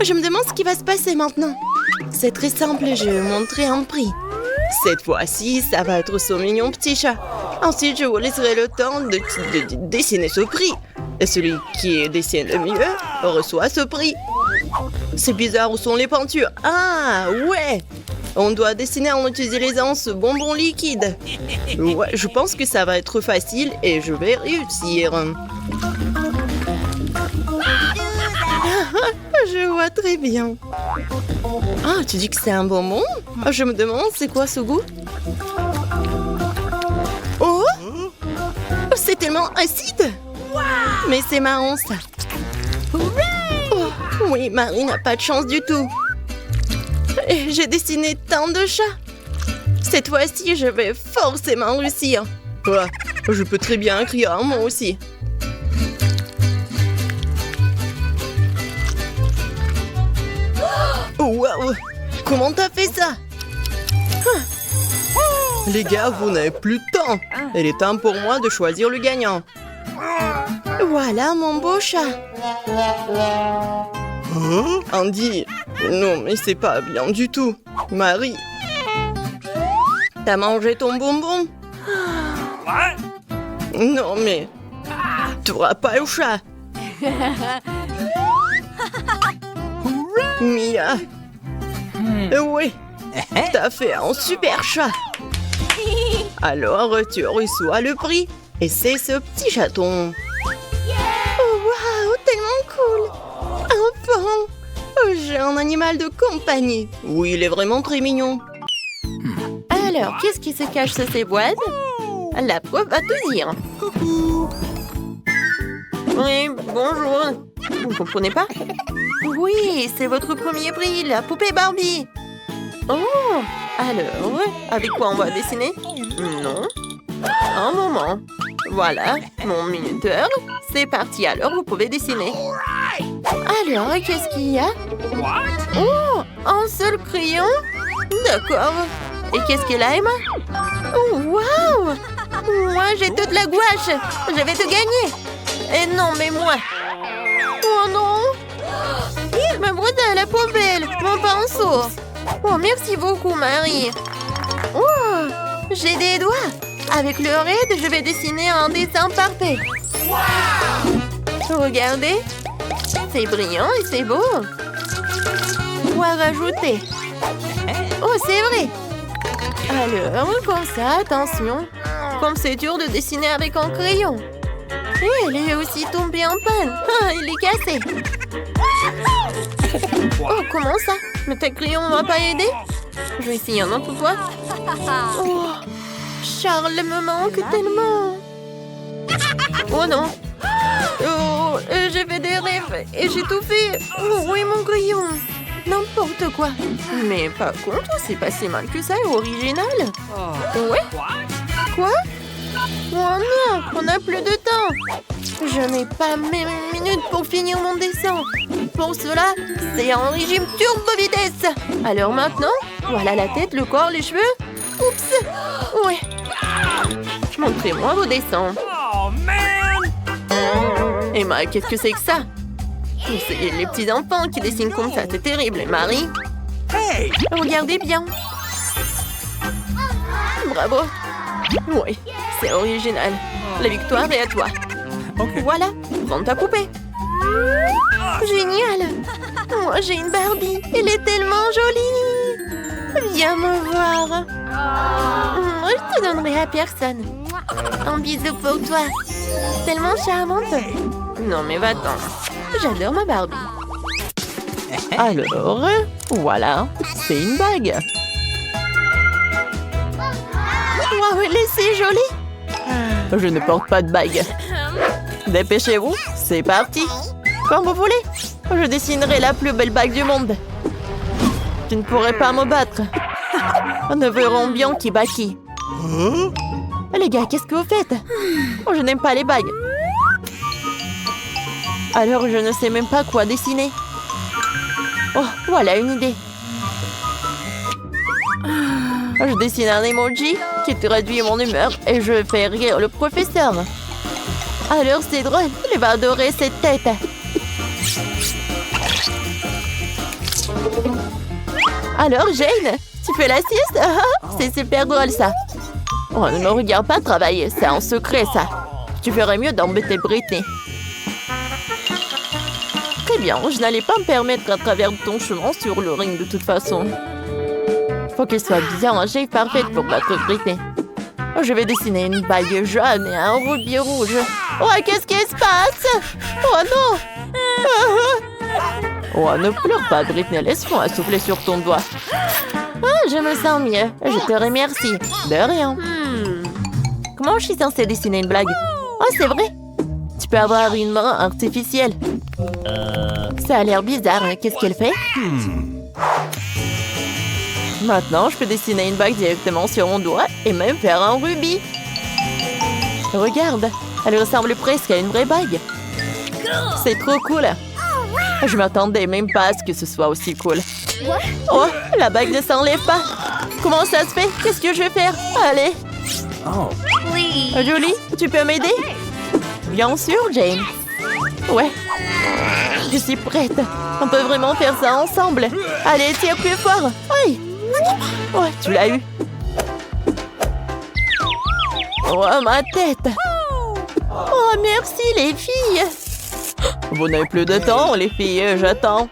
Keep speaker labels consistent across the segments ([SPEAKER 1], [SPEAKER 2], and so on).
[SPEAKER 1] Je me demande ce qui va se passer maintenant. C'est très simple, je vais vous montrer un prix. Cette fois-ci, ça va être ce mignon petit chat. Ensuite, je vous laisserai le temps de dessiner ce prix. Et celui qui dessine le mieux reçoit ce prix. C'est bizarre, où sont les peintures? Ah, ouais! On doit dessiner en utilisant ce bonbon liquide. Ouais, je pense que ça va être facile et je vais réussir. Je vois très bien. Ah, tu dis que c'est un bonbon? Je me demande, c'est quoi ce goût? Oh! C'est tellement acide! Mais c'est marrant, ça. Oh, oui, Marie n'a pas de chance du tout. Et j'ai dessiné tant de chats. Cette fois-ci, je vais forcément réussir. Ouais, je peux très bien écrire, moi aussi. Waouh! Comment t'as fait ça? Les gars, vous n'avez plus de temps. Il est temps pour moi de choisir le gagnant. Voilà mon beau chat. Andy, non mais c'est pas bien du tout. Marie, t'as mangé ton bonbon? Non mais, t'auras pas le chat. Mia. Oui, t'as fait un super chat. Alors, tu reçois le prix. Et c'est ce petit chaton. Oh, waouh, tellement cool. Enfin, j'ai un animal de compagnie. Oui, il est vraiment très mignon. Alors, qu'est-ce qui se cache sous ces boîtes? La preuve va te dire. Oui, bonjour. Vous ne comprenez pas? Oui, c'est votre premier prix, la poupée Barbie. Oh, alors, avec quoi on va dessiner? Non. Un moment. Voilà, mon minuteur. C'est parti, alors vous pouvez dessiner. Alors, qu'est-ce qu'il y a? Oh, un seul crayon? D'accord. Et qu'est-ce qu'elle a, Emma? Oh, waouh! Moi, j'ai toute la gouache. Je vais te gagner. Et non, mais moi. Oh non! Je me brûle à la poubelle, mon pinceau. Oh, merci beaucoup, Marie. Oh, j'ai des doigts. Avec le raid, je vais dessiner un dessin parfait. Regardez. C'est brillant et c'est beau. Quoi rajouter? Oh, c'est vrai. Alors, comme ça, attention. Comme c'est dur de dessiner avec un crayon. Et elle est aussi tombée en panne. Ah, il est cassé. Oh, comment ça? Mais ta crayon ne m'a pas aidé? Je vais essayer un autre fois. Oh, Charles me manque tellement. Oh non. Oh, j'ai fait des rêves et j'ai tout fait. Oh, oui, mon crayon. N'importe quoi. Mais par contre, c'est pas si mal que ça, original. Ouais? Quoi? Oh non, on n'a plus de temps. Je n'ai pas même une minute pour finir mon dessin. Pour cela, c'est en régime turbo vitesse. Alors maintenant, voilà la tête, le corps, les cheveux. Oups. Ouais. Montrez-moi vos dessins. Emma, qu'est-ce que c'est que ça? C'est les petits enfants qui dessinent comme ça, c'est terrible. Et Marie? Hey! Regardez bien. Bravo. Oui, c'est original. La victoire est à toi. Okay. Voilà, prends ta poupée. Génial. Moi, j'ai une Barbie. Elle est tellement jolie. Viens me voir. Je te donnerai à personne. Un bisou pour toi. Tellement charmante. Non, mais va-t'en. J'adore ma Barbie. Alors, voilà, c'est une bague. Waouh, elle est si jolie. Je ne porte pas de bague. Dépêchez-vous, c'est parti. Quand vous voulez, je dessinerai la plus belle bague du monde. Tu ne pourrais pas me battre. Nous verrons bien qui bat qui. Les gars, qu'est-ce que vous faites? Je n'aime pas les bagues. Alors, je ne sais même pas quoi dessiner. Oh, voilà une idée. Je dessine un emoji qui traduit mon humeur et je fais rire le professeur. Alors, c'est drôle, il va adorer cette tête. Alors, Jane, tu fais la sieste? C'est super drôle, ça. Oh, ne me regarde pas travailler, c'est en secret, ça. Tu ferais mieux d'embêter Britney. Très bien, je n'allais pas me permettre à travers ton chemin sur le ring de toute façon. Faut qu'elle soit bien rangée et parfaite pour battre Britney. Oh, je vais dessiner une bague jaune et un rubis rouge. Oh, qu'est-ce qui se passe? Oh non! Oh, ne pleure pas, Britney. Laisse-moi souffler sur ton doigt. Ah, je me sens mieux. Je te remercie. De rien. Comment je suis censée dessiner une blague? Oh, c'est vrai. Tu peux avoir une main artificielle. Ça a l'air bizarre. Qu'est-ce qu'elle fait? Maintenant, je peux dessiner une bague directement sur mon doigt et même faire un rubis. Regarde, elle ressemble presque à une vraie bague. C'est trop cool. Je m'attendais même pas à ce que ce soit aussi cool. Oh, la bague ne s'enlève pas. Comment ça se fait? Qu'est-ce que je vais faire? Allez. Julie, tu peux m'aider? Bien sûr, Jane. Ouais. Je suis prête. On peut vraiment faire ça ensemble. Allez, tire plus fort. Oui. Ouais, tu l'as eu. Oh, ma tête. Oh, merci, les filles. Vous n'avez plus de temps, les filles. J'attends.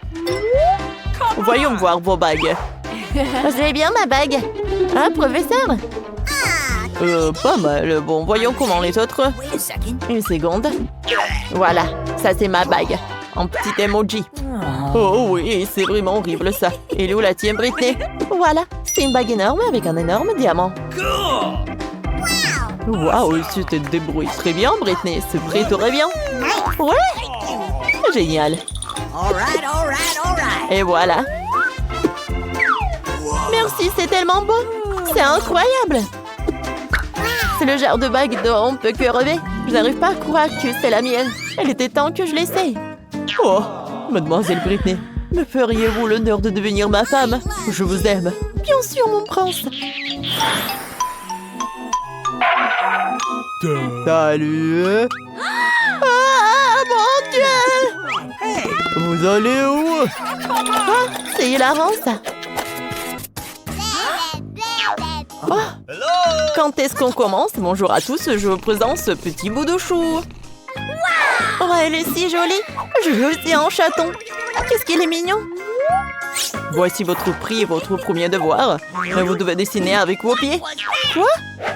[SPEAKER 1] Voyons voir vos bagues. J'ai bien ma bague. Hein, professeur? Pas mal. Bon, voyons comment les autres. Une seconde. Voilà, ça c'est ma bague. En petit emoji. Oh oui, c'est vraiment horrible ça. Et où la tienne, Britney? Voilà, c'est une bague énorme avec un énorme diamant. Waouh, tu te débrouilles très bien, Britney. C'est prêt, tout bien? Ouais. Génial. Et voilà. Merci, c'est tellement beau. C'est incroyable. C'est le genre de bague dont on peut que rêver. Je n'arrive pas à croire que c'est la mienne. Elle était temps que je l'essaye. Oh, mademoiselle Britney, me feriez-vous l'honneur de devenir ma femme? Je vous aime. Bien sûr, mon prince. Salut. Ah, mon Dieu! Vous allez où? Ah, c'est hilarant, ça. Oh. Quand est-ce qu'on commence? Bonjour à tous, je vous présente ce petit bout de chou. Oh, elle est si jolie. Je veux aussi un chaton. Qu'est-ce qu'il est mignon. Voici votre prix et votre premier devoir. Vous devez dessiner avec vos pieds. Quoi?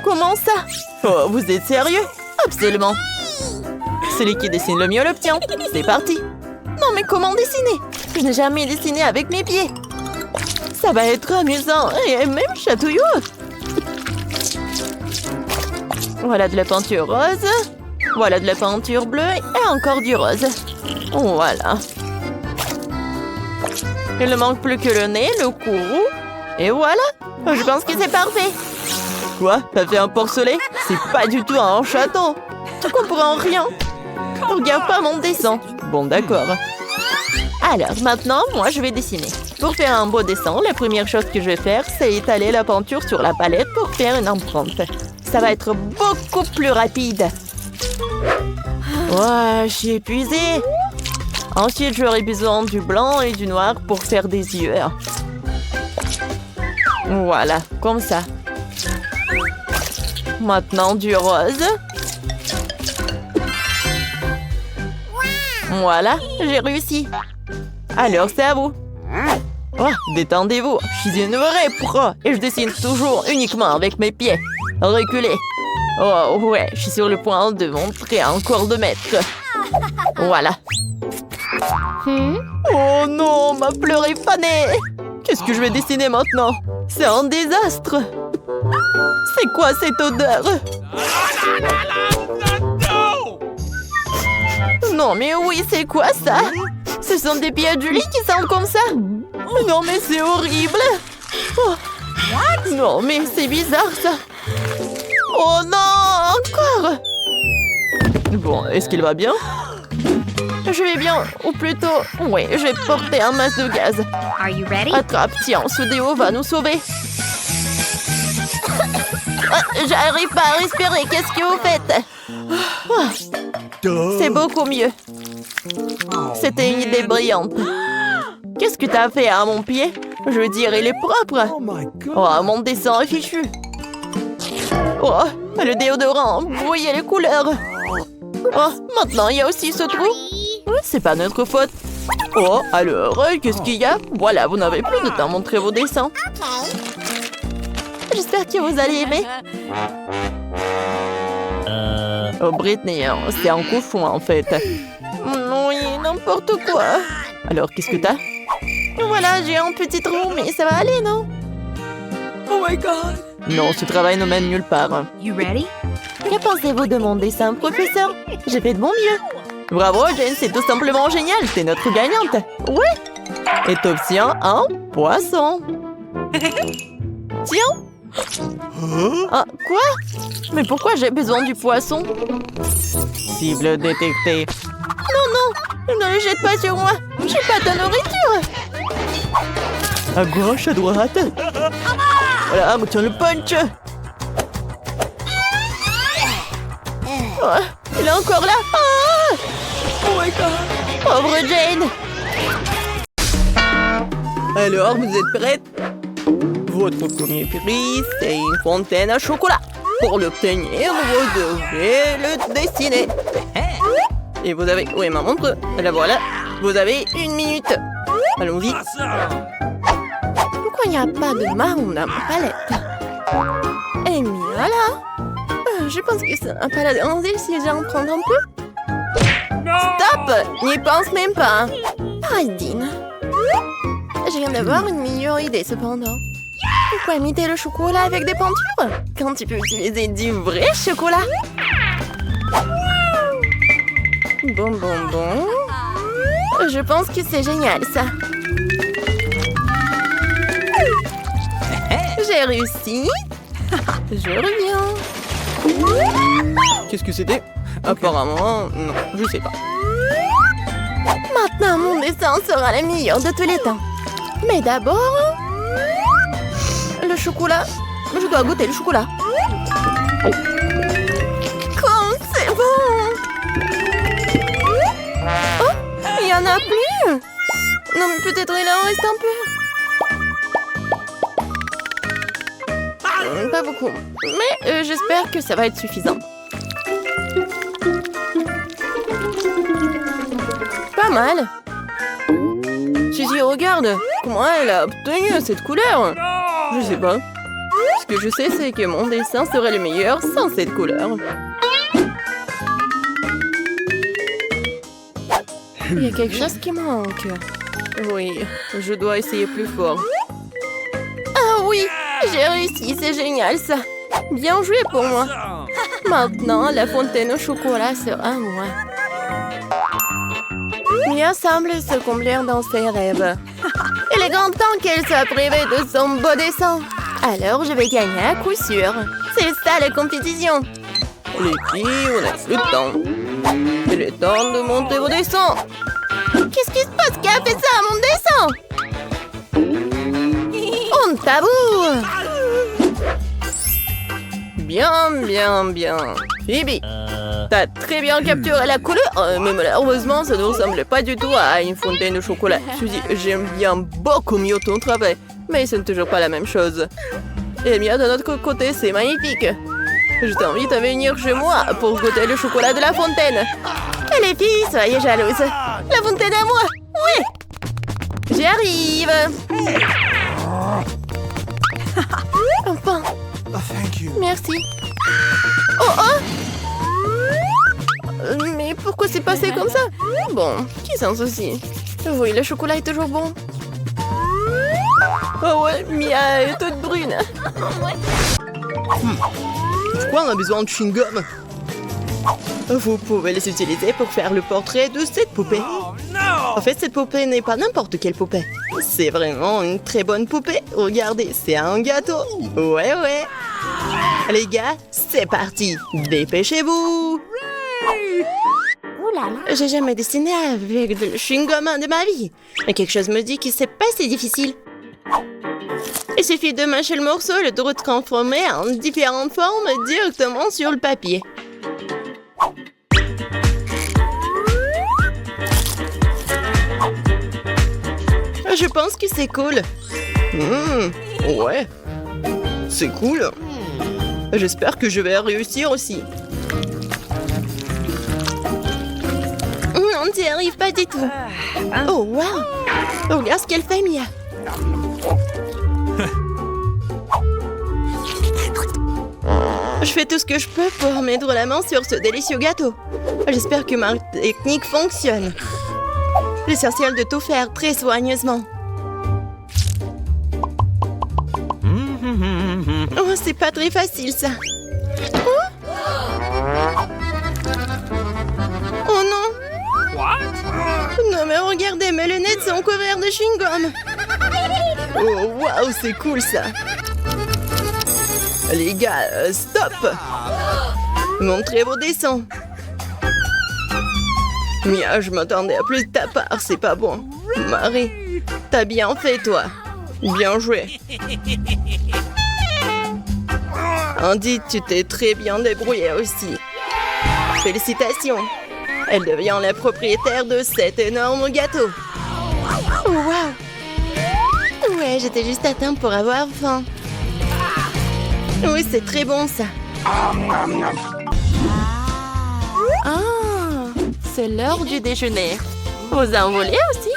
[SPEAKER 1] Comment ça? Oh, vous êtes sérieux? Absolument. Celui qui dessine le mieux l'obtient. C'est parti. Non, mais comment dessiner? Je n'ai jamais dessiné avec mes pieds. Ça va être amusant et même chatouilleux. Voilà de la peinture rose. Voilà de la peinture bleue et encore du rose. Voilà. Il ne manque plus que le nez, le cou. Et voilà. Je pense que c'est parfait. Quoi? T'as fait un porcelet? C'est pas du tout un chaton. Tu comprends rien. Regarde pas mon dessin. Bon, d'accord. Alors, maintenant, moi, je vais dessiner. Pour faire un beau dessin, la première chose que je vais faire, c'est étaler la peinture sur la palette pour faire une empreinte. Ça va être beaucoup plus rapide. Ouais, je suis épuisée. Ensuite, j'aurai besoin du blanc et du noir pour faire des yeux. Voilà, comme ça. Maintenant, du rose. Voilà, j'ai réussi. Alors, c'est à vous. Oh, détendez-vous, je suis une vraie pro et je dessine toujours uniquement avec mes pieds. Reculez. Oh, ouais, je suis sur le point de montrer un corps de maître. Voilà. Oh non, ma fleur est fanée. Qu'est-ce que je vais dessiner maintenant? C'est un désastre. C'est quoi cette odeur? Non, mais oui, c'est quoi ça? Ce sont des pieds de Julie qui sentent comme ça? Non, mais c'est horrible. Oh. Non, mais c'est bizarre, ça. Oh non, encore. Bon, est-ce qu'il va bien? Je vais bien, ou plutôt... Oui, je vais porter un masque de gaz. Attrape, tiens, ce déo va nous sauver. J'arrive pas à respirer, qu'est-ce que vous faites? C'est beaucoup mieux. C'était une idée brillante. Qu'est-ce que t'as fait à mon pied? Je veux dire, il est propre. Oh, mon dessin est fichu. Oh, le déodorant, brouillez les couleurs. Oh, maintenant, il y a aussi ce trou. C'est pas notre faute. Oh, alors, qu'est-ce qu'il y a? Voilà, vous n'avez plus de temps à montrer vos dessins. J'espère que vous allez aimer. Oh, Britney, c'est un cochon, en fait. Oui, n'importe quoi. Alors, qu'est-ce que t'as? Voilà, j'ai un petit trou, mais ça va aller, non? Oh my God! Non, ce travail ne mène nulle part.
[SPEAKER 2] You ready?
[SPEAKER 1] Que pensez-vous de mon dessin, professeur? J'ai fait de mon mieux. Bravo, Jane, c'est tout simplement génial. T'es notre gagnante. Oui. Et t'obtiens un poisson. Tiens. Ah, quoi? Mais pourquoi j'ai besoin du poisson? Cible détectée. Non, ne le jette pas sur moi. J'ai pas ta nourriture. À gauche, à droite. Voilà, me tiens le punch. Oh, il est encore là. Ah! Oh my God. Pauvre Jane. Alors, vous êtes prête? Votre premier prix, c'est une fontaine à chocolat. Pour l'obtenir, vous devrez le dessiner. Et vous avez... Oui, ma montre. La voilà. Vous avez 1 minute. Allons-y. Pourquoi il n'y a pas de marron dans ma palette? Eh bien, voilà. Je pense que ça n'a pas la déranger si j'en prends un peu. Stop! N'y pense même pas. Dean. Je viens d'avoir une meilleure idée, cependant. Pourquoi imiter le chocolat avec des peintures quand tu peux utiliser du vrai chocolat? Bon. Je pense que c'est génial, ça. J'ai réussi. Je reviens. Qu'est-ce que c'était? Apparemment, non, je sais pas. Maintenant, mon dessin sera le meilleur de tous les temps. Mais d'abord... le chocolat. Je dois goûter le chocolat. Comme c'est bon! Oh, il y en a plus! Non, mais peut-être il en reste un peu. Pas beaucoup. Mais j'espère que ça va être suffisant. Pas mal. Suzy, regarde. Comment elle a obtenu cette couleur? Je sais pas. Ce que je sais, c'est que mon dessin serait le meilleur sans cette couleur. Il y a quelque chose qui manque. Oui, je dois essayer plus fort. Ah oui, j'ai réussi, c'est génial ça. Bien joué pour moi. Maintenant, la fontaine au chocolat sera à moi. Mia semble se complaire dans ses rêves. Il est grand temps qu'elle soit privée de son beau dessin. Alors, je vais gagner à coup sûr. C'est ça la compétition. Les filles, on a plus de temps. Il est temps de monter vos dessins. Qu'est-ce qui se passe? Qui a fait ça à mon dessin? On t'avoue. Bien. Phoebe, t'as très bien capturé la couleur, mais malheureusement, ça ne ressemble pas du tout à une fontaine de chocolat. Suzy, j'aime bien beaucoup mieux ton travail, mais ce n'est toujours pas la même chose. Eh bien, de notre côté, c'est magnifique. Je t'invite à venir chez moi pour goûter le chocolat de la fontaine. Et les filles, soyez jalouses. La fontaine à moi. Oui. J'y arrive. Enfin. Merci. Oh. Mais pourquoi c'est passé comme ça? Bon, qui s'en soucie? Oui, le chocolat est toujours bon. Oh ouais, Mia est toute brune. Je crois qu'on a besoin de chewing-gum. Vous pouvez les utiliser pour faire le portrait de cette poupée. En fait, cette poupée n'est pas n'importe quelle poupée. C'est vraiment une très bonne poupée. Regardez, c'est un gâteau. Ouais. Les gars, c'est parti. Dépêchez-vous. J'ai jamais dessiné avec de chewing-gum de ma vie. Mais quelque chose me dit que c'est pas si difficile. Il suffit de mâcher le morceau et de le transformer en différentes formes directement sur le papier. Je pense que c'est cool. Ouais. C'est cool. J'espère que je vais réussir aussi. On n'y arrive pas du tout. Oh, wow! Regarde ce qu'elle fait, Mia. Je fais tout ce que je peux pour mettre la main sur ce délicieux gâteau. J'espère que ma technique fonctionne. L'essentiel de tout faire très soigneusement. Oh, c'est pas très facile, ça. Oh non! Non, mais regardez, mes lunettes sont couvertes de chewing-gum. Oh, waouh, c'est cool, ça. Les gars, stop! Montrez vos dessins. Mia, je m'attendais à plus de ta part, c'est pas bon. Marie, t'as bien fait, toi. Bien joué. Andy, tu t'es très bien débrouillée aussi. Félicitations. Elle devient la propriétaire de cet énorme gâteau. Oh, wow! Ouais, j'étais juste à temps pour avoir faim. Oui, c'est très bon, ça. Ah, c'est l'heure du déjeuner. Vous en voulez aussi?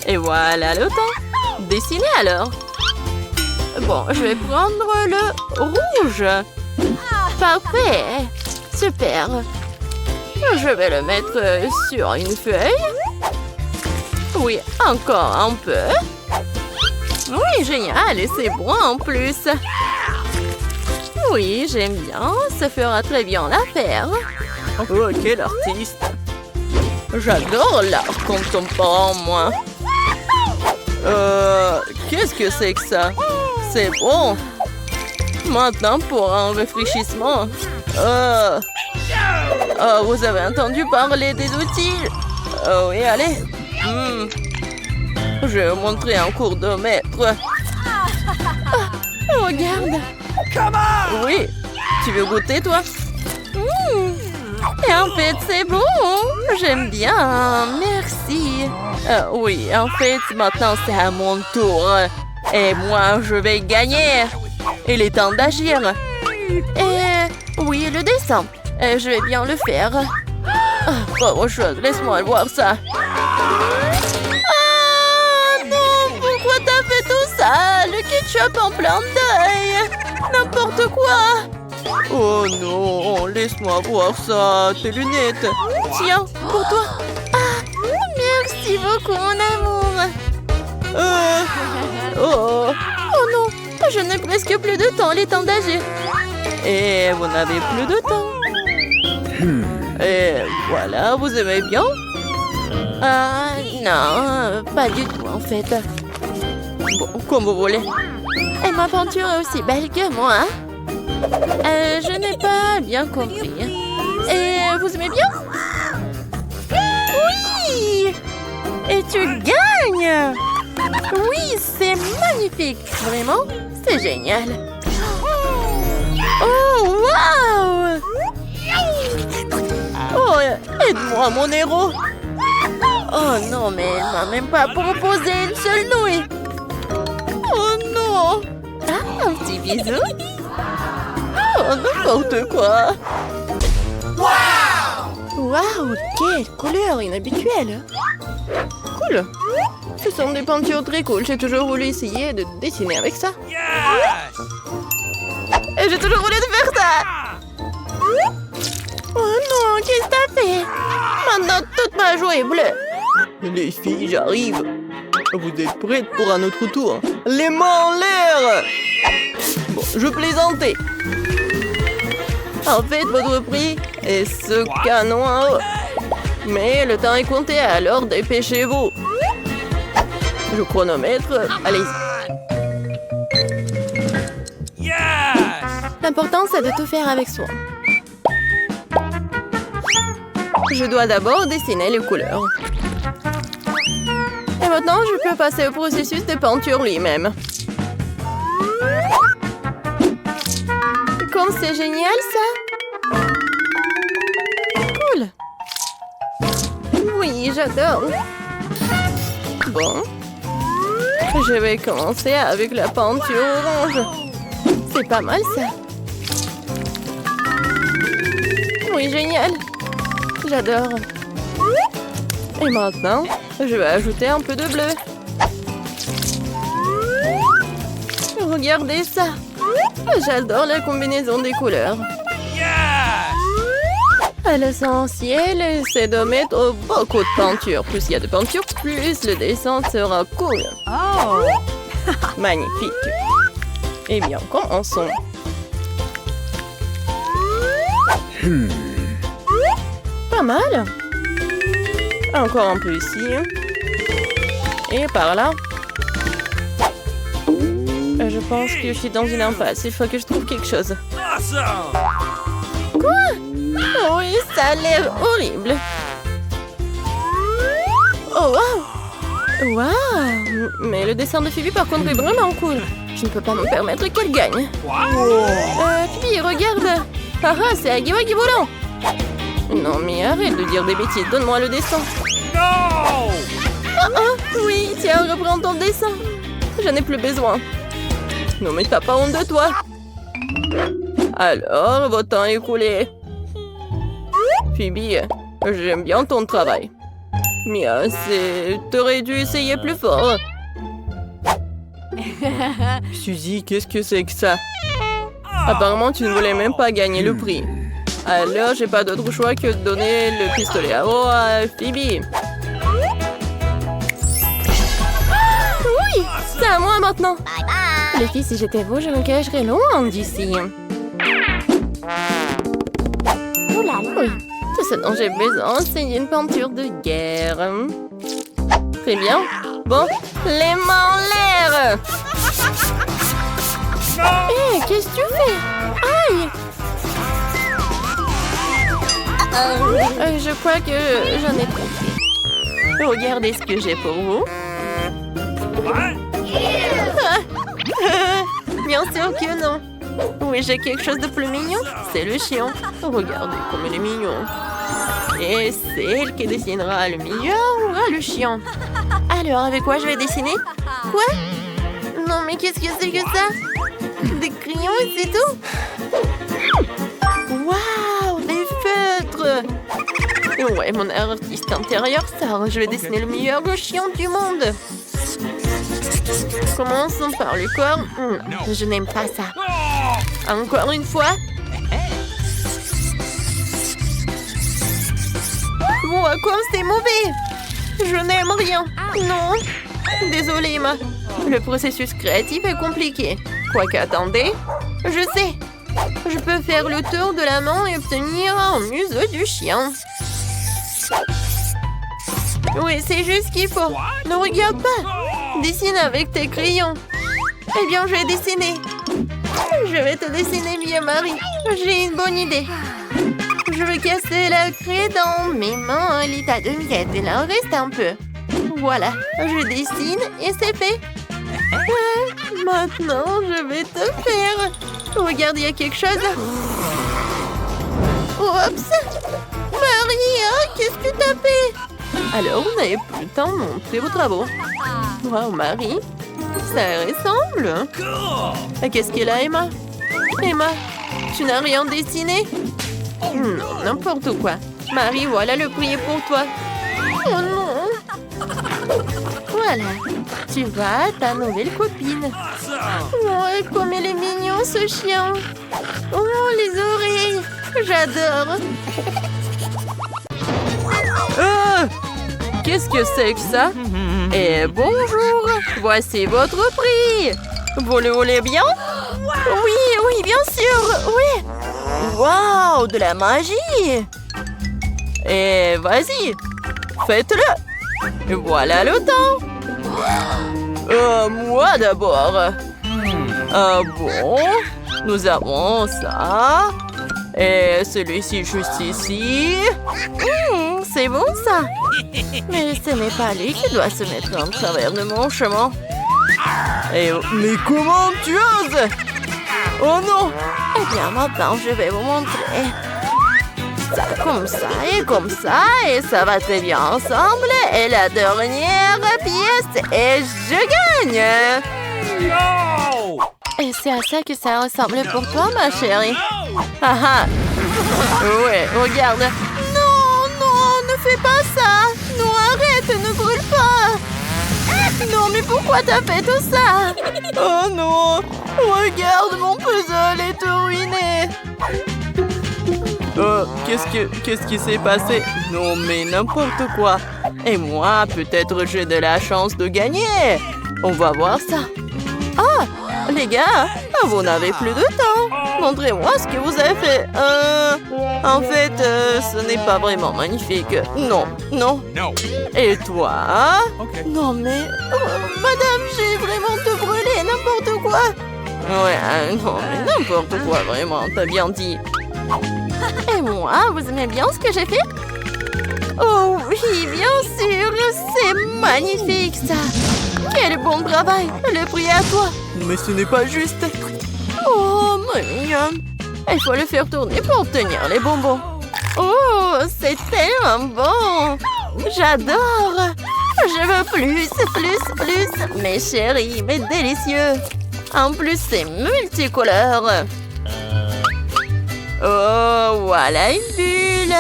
[SPEAKER 1] Et voilà le temps. Dessinez alors. Bon, je vais prendre le rouge. Parfait. Super. Je vais le mettre sur une feuille. Oui, encore un peu. Oui, génial. Et c'est bon en plus. Oui, j'aime bien. Ça fera très bien l'affaire. Oh, quel artiste. J'adore l'art contemporain, moi. Qu'est-ce que c'est que ça? C'est bon. Maintenant, pour un rafraîchissement. Oh, vous avez entendu parler des outils? Oh oui, allez. Je vais vous montrer un cours de maître. Oh, regarde. Oui. Tu veux goûter, toi? Et en fait, c'est bon. J'aime bien. Merci. Oui, en fait, maintenant, c'est à mon tour. Et moi, je vais gagner. Il est temps d'agir. Et oui, le dessin. Je vais bien le faire. Pauvre chose, laisse-moi voir ça. Ah non, pourquoi t'as fait tout ça? Le ketchup en plein deuil. N'importe quoi. Oh non, laisse-moi voir ça, tes lunettes. Tiens, pour toi. Ah, merci beaucoup, mon amour. Oh non, je n'ai presque plus de temps, il est temps d'agir. Et vous n'avez plus de temps. Et voilà, vous aimez bien? Non, pas du tout en fait. Bon, comme vous voulez. Et ma peinture est aussi belle que moi. Je n'ai pas bien compris. Et vous aimez bien? Oui! Et tu gagnes! Oui, c'est magnifique! Vraiment, c'est génial! Oh, wow! Oh, aide-moi, mon héros! Oh non, mais elle m'a même pas proposé une seule nouille! Oh non! Ah, un petit bisou! Oh, n'importe quoi! Waouh! Quelle couleur inhabituelle! Cool! Ce sont des peintures très cool. J'ai toujours voulu essayer de dessiner avec ça. Et j'ai toujours voulu faire ça! Oh non, qu'est-ce que t'as fait? Maintenant, toute ma joue est bleue. Les filles, j'arrive. Vous êtes prêtes pour un autre tour? Les mains en l'air! Bon, je plaisantais. En fait, votre prix est ce canon à eau. Mais le temps est compté, alors dépêchez-vous. Je chronomètre, allez-y. L'important, c'est de tout faire avec soin. Je dois d'abord dessiner les couleurs. Et maintenant, je peux passer au processus de peinture lui-même. Comme c'est génial, ça! Cool! Oui, j'adore! Bon. Je vais commencer avec la peinture orange. C'est pas mal ça. Oui, génial. J'adore. Et maintenant, je vais ajouter un peu de bleu. Regardez ça. J'adore la combinaison des couleurs. À l'essentiel, c'est de mettre beaucoup de peinture. Plus il y a de peinture, plus le dessin sera cool.
[SPEAKER 2] Oh!
[SPEAKER 1] Magnifique. Eh bien, commençons. Pas mal. Encore un peu ici. Et par là. Je pense que je suis dans une impasse. Il faut que je trouve quelque chose. Quoi? Oui, ça a l'air horrible. Oh, wow! Wow! Mais le dessin de Phoebe, par contre, est vraiment cool. Je ne peux pas me permettre qu'elle gagne. Phoebe, regarde! Ah ah, c'est Aggy Waggy volant! Non, mais arrête de dire des bêtises. Donne-moi le dessin.
[SPEAKER 2] No!
[SPEAKER 1] Oui, tiens, reprends ton dessin. J'en ai plus besoin. Non, mais t'as pas honte de toi. Alors, votre temps est écoulé. Phoebe, j'aime bien ton travail. Mais t'aurais dû essayer plus fort. Suzy, qu'est-ce que c'est que ça? Apparemment, tu ne voulais même pas gagner le prix. Alors, j'ai pas d'autre choix que de donner le pistolet à eau à Phoebe. Oui, c'est à moi maintenant.
[SPEAKER 3] Bye bye.
[SPEAKER 1] Les filles, si j'étais vous, je me cacherais loin d'ici.
[SPEAKER 3] Ouh là là.
[SPEAKER 1] Oui, tout ce dont j'ai besoin, c'est une peinture de guerre. Très bien. Bon, les mains en l'air. Hé, qu'est-ce que tu fais? Aïe! Je crois que j'en ai trop. Regardez ce que j'ai pour vous. Bien sûr que non. Oui, j'ai quelque chose de plus mignon. C'est le chien. Regardez comme il est mignon. Et c'est elle qui dessinera le meilleur ou le chien. Alors, avec quoi je vais dessiner? Quoi? Non, mais qu'est-ce que c'est que ça? Des crayons et c'est tout? Waouh, des feutres! Ouais, mon artiste intérieur sort. Je vais dessiner le meilleur chien du monde. Commençons par le corps. Je n'aime pas ça. Encore une fois. Bon, à quoi c'est mauvais? Je n'aime rien. Non. Désolée, Emma. Le processus créatif est compliqué. Quoique, attendez. Je sais. Je peux faire le tour de la main et obtenir un museau du chien. Oui, c'est juste ce qu'il faut. Ne regarde pas. Dessine avec tes crayons. Eh bien, je vais dessiner. Je vais te dessiner mieux, Marie. J'ai une bonne idée. Je vais casser la craie dans mes mains à l'état de miettes. Il en reste un peu. Voilà, je dessine et c'est fait. Ouais, maintenant, je vais te faire. Regarde, il y a quelque chose. Oups! Marie, qu'est-ce que t'as fait? Alors, vous n'avez plus le temps de montrer vos travaux. Wow, Marie, ça ressemble. Qu'est-ce qu'elle a, Emma? Emma, tu n'as rien dessiné? Non, n'importe quoi. Marie, voilà le prix pour toi. Oh non! Voilà, tu vois ta nouvelle copine. Oh, comme il est mignon ce chien. Oh, les oreilles. J'adore. Qu'est-ce que c'est que ça? Et bonjour, voici votre prix. Vous le voulez bien? Oui, oui, bien sûr, oui. Waouh, de la magie. Et vas-y, faites-le. Voilà le temps. Moi d'abord. Ah bon? Nous avons ça. Et celui-ci juste ici. C'est bon ça. Mais ce n'est pas lui qui doit se mettre en travers de mon chemin. Et mais comment tu oses? Oh non! Eh bien maintenant je vais vous montrer. comme ça, et ça va très bien ensemble. Et la dernière pièce, et je gagne.
[SPEAKER 2] No!
[SPEAKER 1] Et c'est à ça que ça ressemble pour toi, ma chérie. Ah ah. Ouais, regarde. Non, non, ne fais pas ça. Non, arrête, ne brûle pas. Non, mais pourquoi t'as fait tout ça? Oh non, regarde, mon puzzle est ruiné. Oh, qu'est-ce qui s'est passé? Non, mais n'importe quoi. Et moi, peut-être j'ai de la chance de gagner. On va voir ça. Ah, les gars, vous n'avez plus de temps. Montrez-moi ce que vous avez fait. En fait, ce n'est pas vraiment magnifique. Non, non.
[SPEAKER 2] No.
[SPEAKER 1] Et toi? Non, mais... madame, j'ai vraiment te brûlé, n'importe quoi. Ouais, non, mais n'importe quoi, vraiment, t'as bien dit. Et moi, vous aimez bien ce que j'ai fait? Oh oui, bien sûr, c'est magnifique ça. Quel bon travail, le prix est à toi. Mais ce n'est pas juste. Oh, miam. Il faut le faire tourner pour obtenir les bonbons. Oh, c'est tellement bon. J'adore. Je veux plus, plus, plus. Mes chéris, mes délicieux. En plus, c'est multicolore. Oh, voilà une bulle.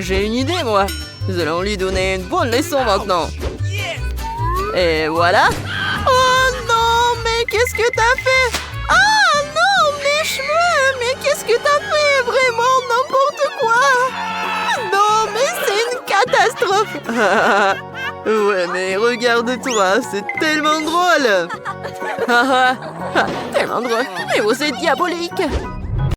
[SPEAKER 1] J'ai une idée, moi. Nous allons lui donner une bonne leçon maintenant. Et voilà. Oh non, mais qu'est-ce que t'as fait? Ah non, mes cheveux. Mais qu'est-ce que t'as fait? Vraiment n'importe quoi. Non, mais c'est une catastrophe. Ouais, mais regarde-toi, c'est tellement drôle. Tellement drôle. Mais vous êtes diabolique.